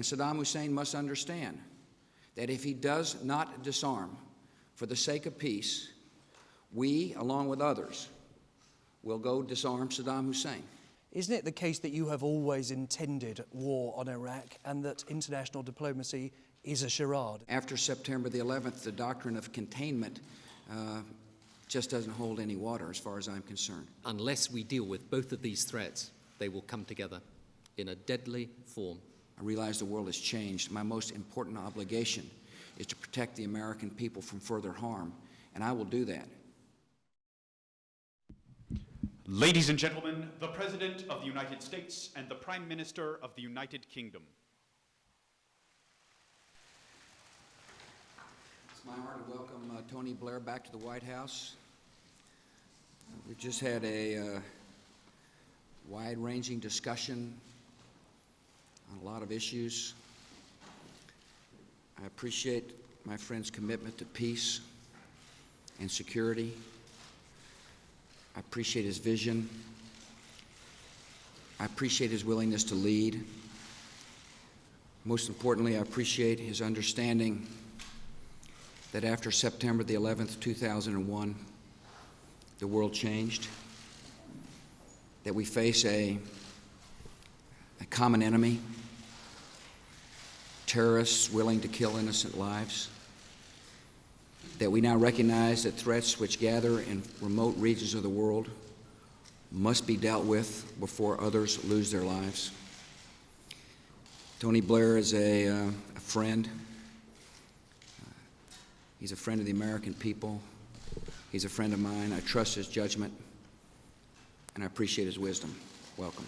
And Saddam Hussein must understand that if he does not disarm for the sake of peace, we, along with others, will go disarm Saddam Hussein. Isn't it the case that you have always intended war on Iraq and that international diplomacy is a charade? After September the 11th, the doctrine of containment just doesn't hold any water as far as I'm concerned. Unless we deal with both of these threats, they will come together in a deadly form. I realize the world has changed. My most important obligation is to protect the American people from further harm, and I will do that. Ladies and gentlemen, the President of the United States and the Prime Minister of the United Kingdom. It's my honor to welcome Tony Blair back to the White House. We just had a wide-ranging discussion on a lot of issues. I appreciate my friend's commitment to peace and security. I appreciate his vision. I appreciate his willingness to lead. Most importantly, I appreciate his understanding that after September the 11th, 2001, the world changed, that we face a common enemy, terrorists willing to kill innocent lives, that we now recognize that threats which gather in remote regions of the world must be dealt with before others lose their lives. Tony Blair is a friend. He's a friend of the American people. He's a friend of mine. I trust his judgment, and I appreciate his wisdom. Welcome.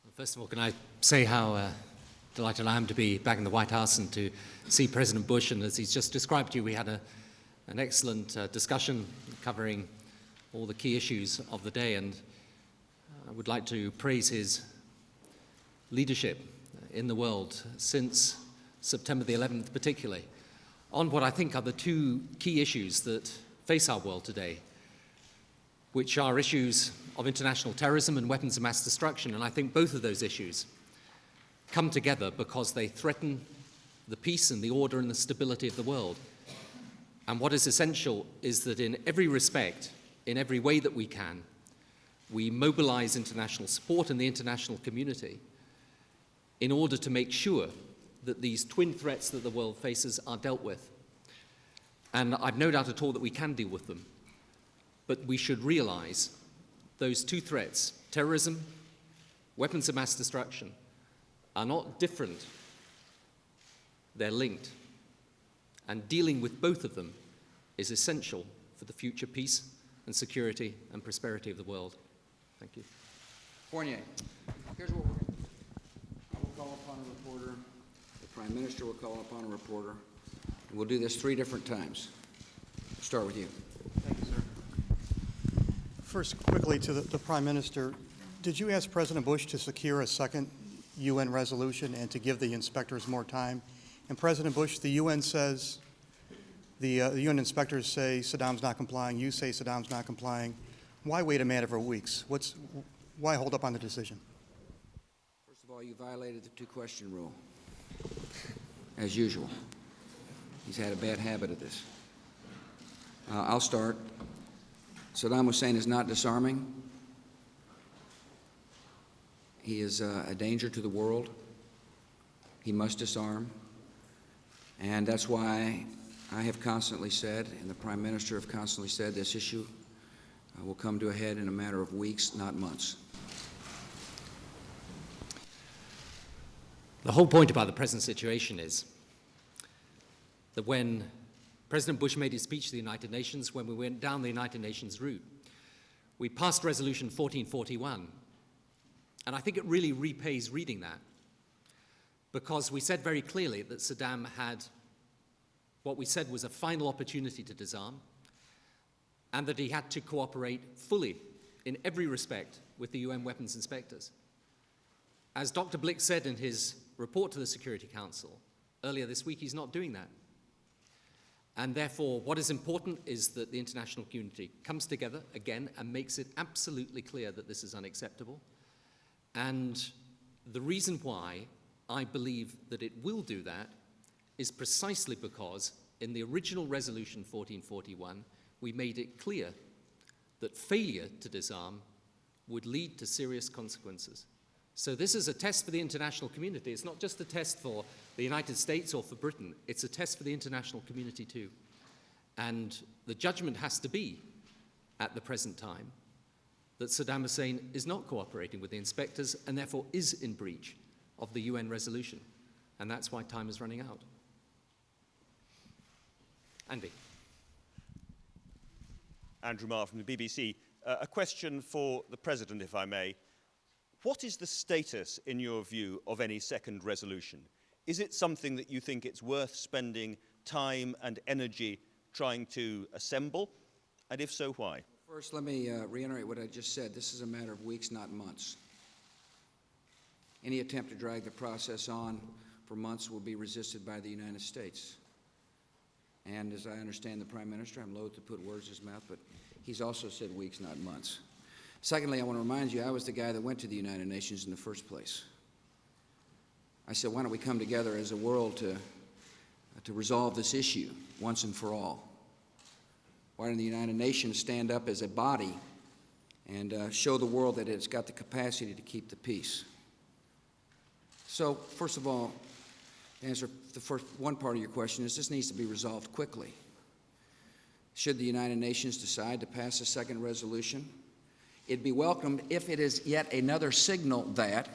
Well, first of all, can I say how delighted I am to be back in the White House and to see President Bush, and as he's just described to you, we had an excellent discussion covering all the key issues of the day, and I would like to praise his leadership in the world since September the 11th particularly, on what I think are the two key issues that face our world today, which are issues of international terrorism and weapons of mass destruction. And I think both of those issues come together because they threaten the peace and the order and the stability of the world. And what is essential is that in every respect, in every way that we can, we mobilize international support and the international community in order to make sure that these twin threats that the world faces are dealt with. And I've no doubt at all that we can deal with them. But we should realize those two threats, terrorism, weapons of mass destruction, are not different. They're linked. And dealing with both of them is essential for the future peace and security and prosperity of the world. Thank you. Fournier, here's what we're going to do. I will call upon a reporter. The Prime Minister will call upon a reporter. And we'll do this 3 different times. We'll start with you. Thank you, sir. First, quickly to the Prime Minister, did you ask President Bush to secure a second UN resolution and to give the inspectors more time? And President Bush, the UN says, the UN inspectors say Saddam's not complying, you say Saddam's not complying. Why wait a matter of weeks? Why hold up on the decision? First of all, you violated the 2-question rule, as usual. He's had a bad habit of this. I'll start. Saddam Hussein is not disarming. He is a danger to the world. He must disarm. And that's why I have constantly said, and the Prime Minister have constantly said, this issue will come to a head in a matter of weeks, not months. The whole point about the present situation is that when President Bush made his speech to the United Nations, when we went down the United Nations route, we passed Resolution 1441. And I think it really repays reading that, because we said very clearly that Saddam had what we said was a final opportunity to disarm, and that he had to cooperate fully in every respect with the UN weapons inspectors. As Dr. Blick said in his report to the Security Council earlier this week, he's not doing that. And therefore, what is important is that the international community comes together again and makes it absolutely clear that this is unacceptable, and The reason why I believe that it will do that is precisely because in the original resolution 1441, we made it clear that failure to disarm would lead to serious consequences. So this is a test for the international community. It's not just a test for the United States or for Britain. It's a test for the international community too. And the judgment has to be, at the present time, that Saddam Hussein is not cooperating with the inspectors and therefore is in breach of the UN resolution. And that's why time is running out. Andy. Andrew Marr from the BBC. A question for the President, if I may. What is the status, in your view, of any second resolution? Is it something that you think it's worth spending time and energy trying to assemble? And if so, why? First, let me reiterate what I just said. This is a matter of weeks, not months. Any attempt to drag the process on for months will be resisted by the United States. And as I understand the Prime Minister, I'm loath to put words in his mouth, but he's also said weeks, not months. Secondly, I want to remind you, I was the guy that went to the United Nations in the first place. I said, why don't we come together as a world to resolve this issue once and for all? Why don't the United Nations stand up as a body and show the world that it's got the capacity to keep the peace? So, first of all, to answer the first one part of your question is this needs to be resolved quickly. Should the United Nations decide to pass a second resolution, it'd be welcomed if it is yet another signal that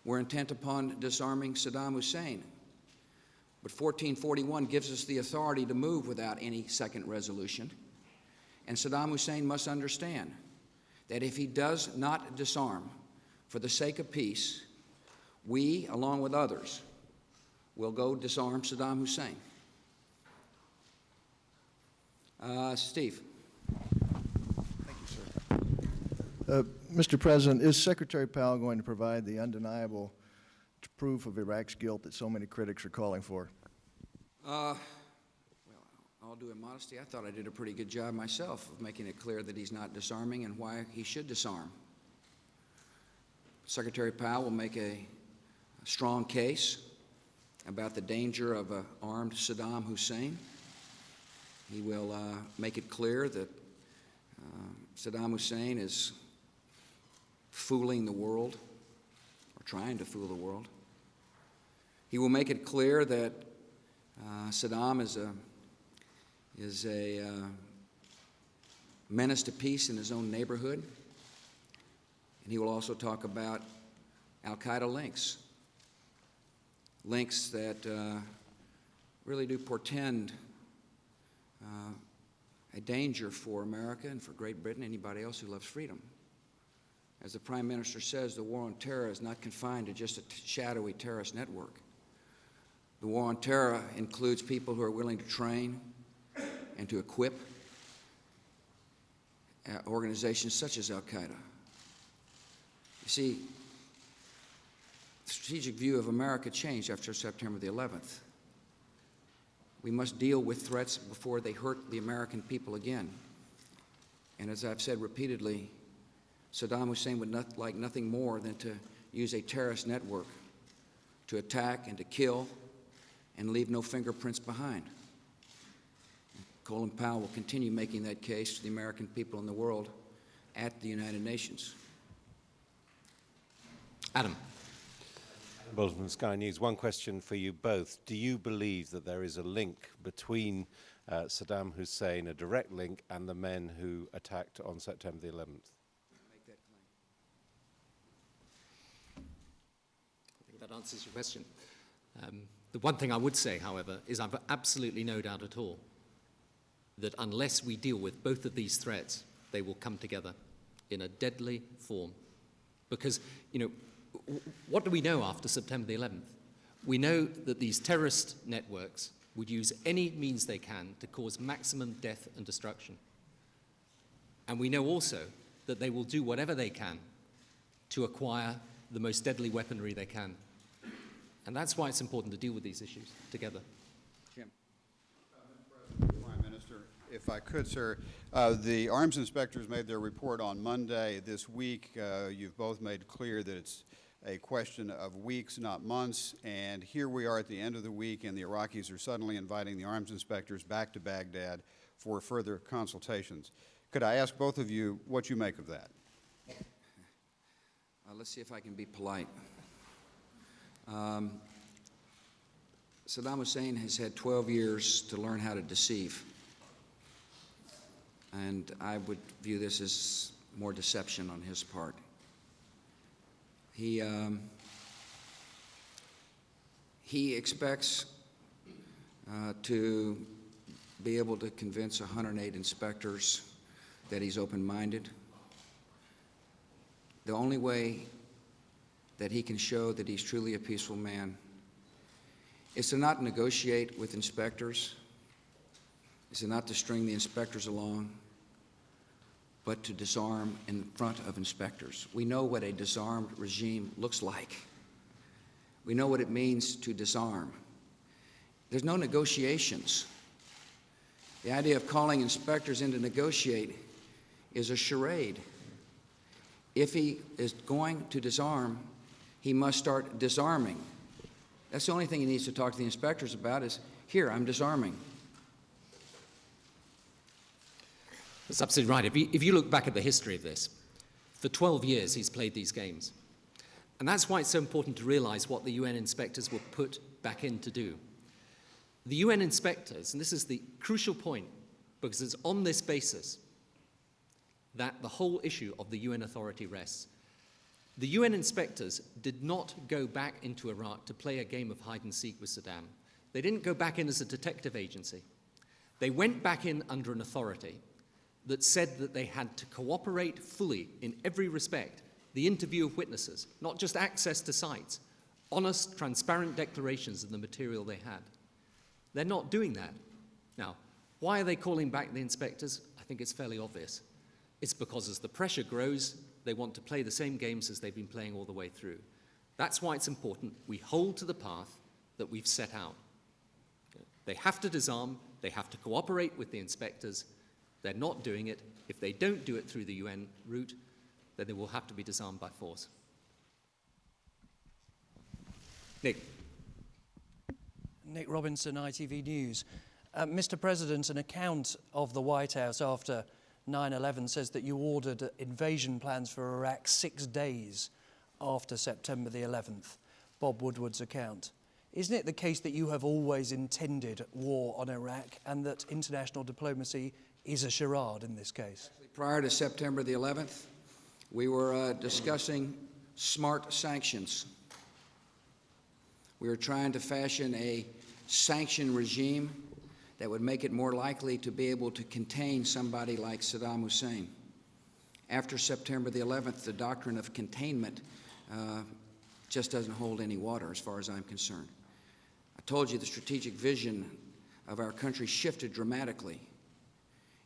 we're intent upon disarming Saddam Hussein. But 1441 gives us the authority to move without any second resolution. And Saddam Hussein must understand that if he does not disarm for the sake of peace, we, along with others, will go disarm Saddam Hussein. Steve. Mr. President, is Secretary Powell going to provide the undeniable proof of Iraq's guilt that so many critics are calling for? Well, all due modesty, I thought I did a pretty good job myself of making it clear that he's not disarming and why he should disarm. Secretary Powell will make a strong case about the danger of an armed Saddam Hussein. He will make it clear that Saddam Hussein is fooling the world, or trying to fool the world. He will make it clear that Saddam is a menace to peace in his own neighborhood. And he will also talk about al-Qaeda links that really do portend a danger for America and for Great Britain, anybody else who loves freedom. As the Prime Minister says, the war on terror is not confined to just a shadowy terrorist network. The war on terror includes people who are willing to train and to equip organizations such as al-Qaeda. You see, the strategic view of America changed after September the 11th. We must deal with threats before they hurt the American people again. And as I've said repeatedly, Saddam Hussein would like nothing more than to use a terrorist network to attack and to kill and leave no fingerprints behind. Colin Powell will continue making that case to the American people in the world at the United Nations. Adam. Bolton, Sky News. One question for you both. Do you believe that there is a link between Saddam Hussein, a direct link, and the men who attacked on September the 11th? Make that claim. I think that answers your question. The one thing I would say, however, is I've absolutely no doubt at all that unless we deal with both of these threats, they will come together in a deadly form. Because, you know, what do we know after September the 11th? We know that these terrorist networks would use any means they can to cause maximum death and destruction. And we know also that they will do whatever they can to acquire the most deadly weaponry they can. And that's why it's important to deal with these issues together. Jim. Prime Minister, if I could, sir, the arms inspectors made their report on Monday this week. You've both made clear that it's a question of weeks, not months, and here we are at the end of the week, and the Iraqis are suddenly inviting the arms inspectors back to Baghdad for further consultations. Could I ask both of you what you make of that? Let's see if I can be polite. Saddam Hussein has had 12 years to learn how to deceive, and I would view this as more deception on his part. He expects to be able to convince 108 inspectors that he's open-minded. The only way that he can show that he's truly a peaceful man is to not negotiate with inspectors, is to not to string the inspectors along, but to disarm in front of inspectors. We know what a disarmed regime looks like. We know what it means to disarm. There's no negotiations. The idea of calling inspectors in to negotiate is a charade. If he is going to disarm, he must start disarming. That's the only thing he needs to talk to the inspectors about is, here, I'm disarming. That's absolutely right. If you look back at the history of this, for 12 years he's played these games. And that's why it's so important to realize what the UN inspectors were put back in to do. The UN inspectors, and this is the crucial point, because it's on this basis that the whole issue of the UN authority rests. The UN inspectors did not go back into Iraq to play a game of hide and seek with Saddam. They didn't go back in as a detective agency. They went back in under an authority that said that they had to cooperate fully in every respect, the interview of witnesses, not just access to sites, honest, transparent declarations of the material they had. They're not doing that. Now, why are they calling back the inspectors? I think it's fairly obvious. It's because as the pressure grows, they want to play the same games as they've been playing all the way through. That's why it's important we hold to the path that we've set out. They have to disarm, they have to cooperate with the inspectors. They're not doing it. If they don't do it through the UN route, then they will have to be disarmed by force. Nick. Nick Robinson, ITV News. Mr. President, an account of the White House after 9/11 says that you ordered invasion plans for Iraq 6 days after September the 11th, Bob Woodward's account. Isn't it the case that you have always intended war on Iraq and that international diplomacy is a charade in this case? Prior to September the 11th, we were discussing smart sanctions. We were trying to fashion a sanction regime that would make it more likely to be able to contain somebody like Saddam Hussein. After September the 11th, the doctrine of containment just doesn't hold any water as far as I'm concerned. I told you the strategic vision of our country shifted dramatically.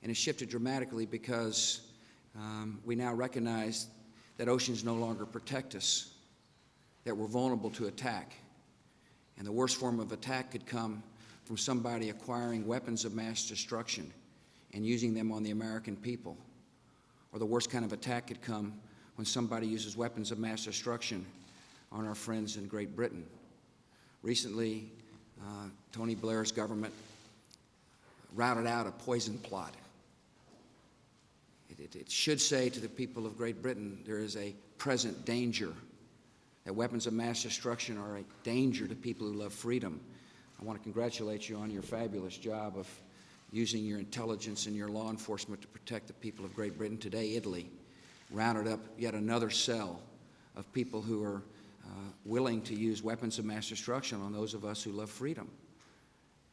And it shifted dramatically because we now recognize that oceans no longer protect us, that we're vulnerable to attack. And the worst form of attack could come from somebody acquiring weapons of mass destruction and using them on the American people. Or the worst kind of attack could come when somebody uses weapons of mass destruction on our friends in Great Britain. Recently, Tony Blair's government routed out a poison plot. It should say to the people of Great Britain, there is a present danger, that weapons of mass destruction are a danger to people who love freedom. I want to congratulate you on your fabulous job of using your intelligence and your law enforcement to protect the people of Great Britain. Today, Italy rounded up yet another cell of people who are willing to use weapons of mass destruction on those of us who love freedom.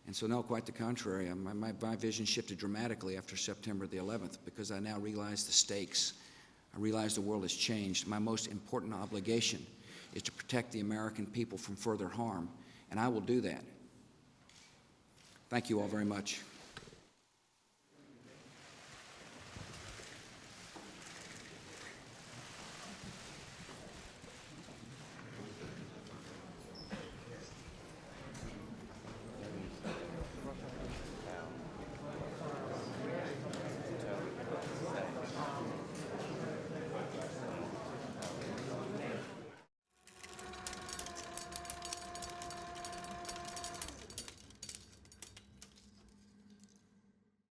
And so, no, quite the contrary. My vision shifted dramatically after September the 11th because I now realize the stakes. I realize the world has changed. My most important obligation is to protect the American people from further harm, and I will do that. Thank you all very much.